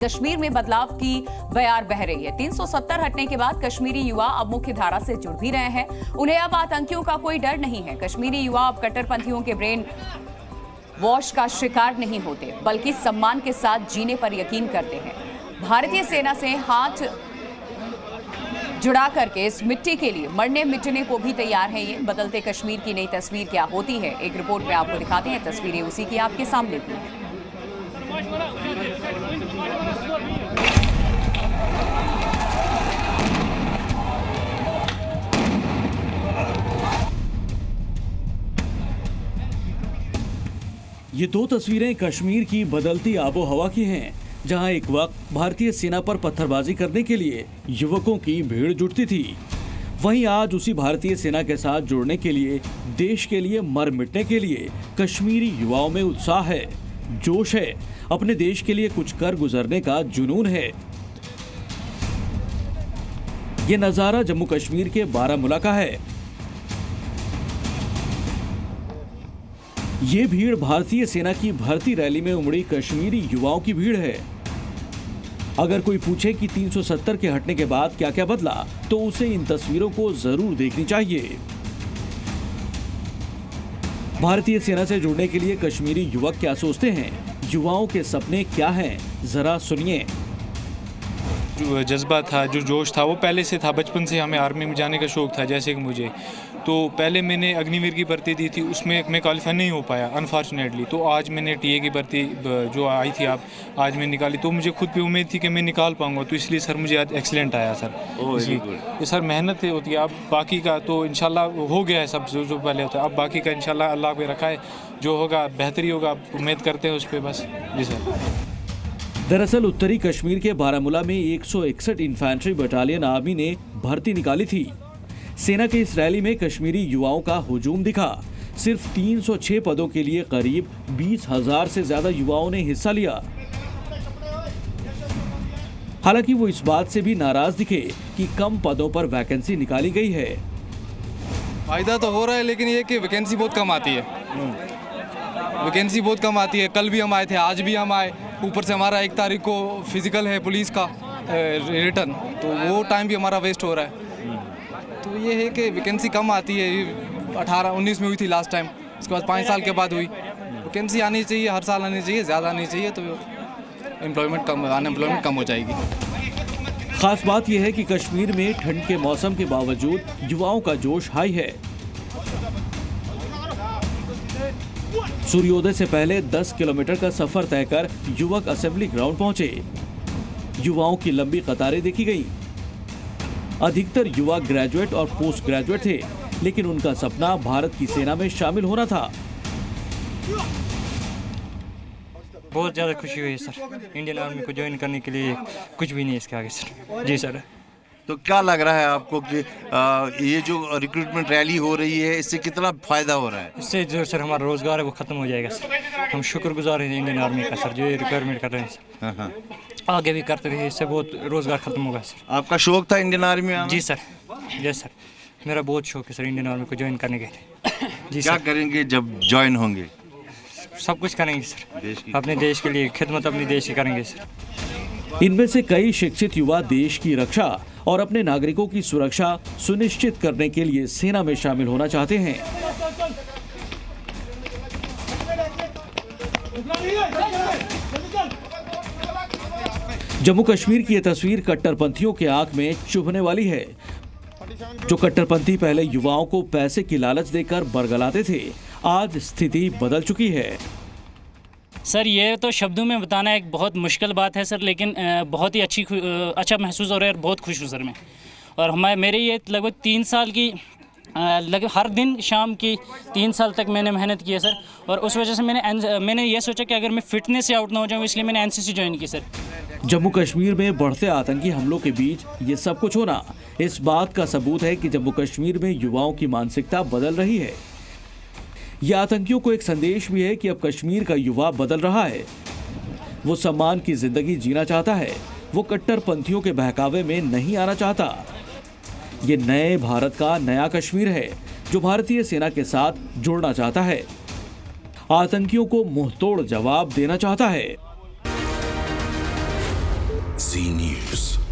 कश्मीर में बदलाव की बयार बह रही है। 370 हटने के बाद कश्मीरी युवा अब मुख्य धारा से जुड़ भी रहे हैं। उन्हें अब आतंकियों का कोई डर नहीं है। कश्मीरी युवा अब कट्टरपंथियों के ब्रेन वॉश का शिकार नहीं होते, बल्कि सम्मान के साथ जीने पर यकीन करते हैं। भारतीय सेना से हाथ जुड़ा करके इस मिट्टी के लिए मरने मिटने को भी तैयार है। ये बदलते कश्मीर की नई तस्वीर क्या होती है, एक रिपोर्ट में आपको दिखाते हैं। तस्वीरें उसी की आपके सामने भी। ये दो तस्वीरें कश्मीर की बदलती आबो हवा की हैं, जहां एक वक्त भारतीय सेना पर पत्थरबाजी करने के लिए युवकों की भीड़ जुटती थी। वहीं आज उसी भारतीय सेना के साथ जुड़ने के लिए, देश के लिए मर मिटने के लिए कश्मीरी युवाओं में उत्साह है, जोश है, अपने देश के लिए कुछ कर गुजरने का जुनून है। ये नजारा जम्मू कश्मीर के बारामूला का है। ये भीड़ भारतीय सेना की भर्ती रैली में उमड़ी कश्मीरी युवाओं की भीड़ है। अगर कोई पूछे कि 370 के हटने के बाद क्या क्या बदला, तो उसे इन तस्वीरों को जरूर देखनी चाहिए। भारतीय सेना से जुड़ने के लिए कश्मीरी युवक क्या सोचते हैं, युवाओं के सपने क्या हैं, जरा सुनिए। जो जज्बा था, जो जोश था, वो पहले से था। बचपन से हमें आर्मी में जाने का शौक़ था। जैसे कि मुझे तो पहले मैंने अग्निवीर की भर्ती दी थी, उसमें मैं क्वालिफाई नहीं हो पाया अनफॉर्चुनेटली। तो आज मैंने टीए की भर्ती जो आई थी आज मैं निकाली, तो मुझे खुद पे उम्मीद थी कि मैं निकाल पाऊंगा। तो इसलिए सर मुझे आज एक्सीलेंट आया सर। जी ये सर मेहनत होती है। अब बाकी का तो इंशाल्लाह हो गया है सब जो पहले होता है। अब बाकी का इंशाल्लाह अल्लाह पे रखा है, जो होगा बेहतरी होगा, उम्मीद करते हैं उस पर बस। जी सर। दरअसल उत्तरी कश्मीर के बारामूला में 161 इन्फेंट्री बटालियन आर्मी ने भर्ती निकाली थी। सेना के इस रैली में कश्मीरी युवाओं का हुजूम दिखा। सिर्फ 306 पदों के लिए करीब 20,000 से ज्यादा युवाओं ने हिस्सा लिया। हालांकि वो इस बात से भी नाराज दिखे कि कम पदों पर वैकेंसी निकाली गई है। फायदा तो हो रहा है, लेकिन ये कि वैकेंसी बहुत कम आती है। वैकेंसी बहुत कम आती है। कल भी हम आए थे, आज भी हम आए। ऊपर से हमारा 1 तारीख को फिजिकल है पुलिस का रिटर्न, तो वो टाइम भी हमारा वेस्ट हो रहा है। तो ये है कि वैकेंसी कम आती है। 18-19 में हुई थी लास्ट टाइम, उसके बाद 5 साल के बाद हुई। वैकेंसी आनी चाहिए, हर साल आनी चाहिए, ज़्यादा आनी चाहिए, तो अनएम्प्लॉयमेंट कम हो जाएगी। खास बात यह है कि कश्मीर में ठंड के मौसम के बावजूद युवाओं का जोश हाई है। सूर्योदय से पहले 10 किलोमीटर का सफर तय कर युवक असेंबली ग्राउंड पहुंचे। युवाओं की लंबी कतारें देखी गई। अधिकतर युवा ग्रेजुएट और पोस्ट ग्रेजुएट थे, लेकिन उनका सपना भारत की सेना में शामिल होना था। बहुत ज़्यादा खुशी हुई है सर, इंडियन आर्मी को ज्वाइन करने के लिए। कुछ भी नहीं है इसके आगे सर। जी सर। तो क्या लग रहा है आपको कि ये जो रिक्रूटमेंट रैली हो रही है, इससे कितना फायदा हो रहा है? इससे जो सर हमारा रोजगार है वो खत्म हो जाएगा सर। हम शुक्रगुजार हैं इंडियन आर्मी का सर, जो ये रिक्वायरमेंट कर रहे हैं सर। हाँ। आगे भी करते रहिए, इससे बहुत रोजगार खत्म होगा सर। आपका शौक था इंडियन आर्मी में आना? जी सर। यस सर, मेरा बहुत शौक है सर इंडियन आर्मी को ज्वाइन करने के लिए। जी क्या सर। करेंगे जब ज्वाइन होंगे? सब कुछ करेंगे सर, अपने देश के लिए खिदमत अपने देश की करेंगे सर। इनमें से कई शिक्षित युवा देश की रक्षा और अपने नागरिकों की सुरक्षा सुनिश्चित करने के लिए सेना में शामिल होना चाहते हैं। जम्मू कश्मीर की यह तस्वीर कट्टरपंथियों के आंख में चुभने वाली है। जो कट्टरपंथी पहले युवाओं को पैसे की लालच देकर बरगलाते थे, आज स्थिति बदल चुकी है। सर ये तो शब्दों में बताना एक बहुत मुश्किल बात है सर, लेकिन बहुत ही अच्छा महसूस हो रहा है और बहुत खुश हूँ सर मैं। और मेरे ये लगभग 3 साल की हर दिन शाम की 3 साल तक मैंने मेहनत की है सर। और उस वजह से मैंने ये सोचा कि अगर मैं फिटनेस से आउट ना हो जाऊँ, इसलिए मैंने एनसीसी ज्वाइन की सर। जम्मू कश्मीर में बढ़ते आतंकी हमलों के बीच ये सब कुछ होना इस बात का सबूत है कि जम्मू कश्मीर में युवाओं की मानसिकता बदल रही है। यह आतंकियों को एक संदेश भी है कि अब कश्मीर का युवा बदल रहा है। वो सम्मान की जिंदगी जीना चाहता है। वो कट्टरपंथियों के बहकावे में नहीं आना चाहता। ये नए भारत का नया कश्मीर है, जो भारतीय सेना के साथ जुड़ना चाहता है, आतंकियों को मुंहतोड़ जवाब देना चाहता है। Z News.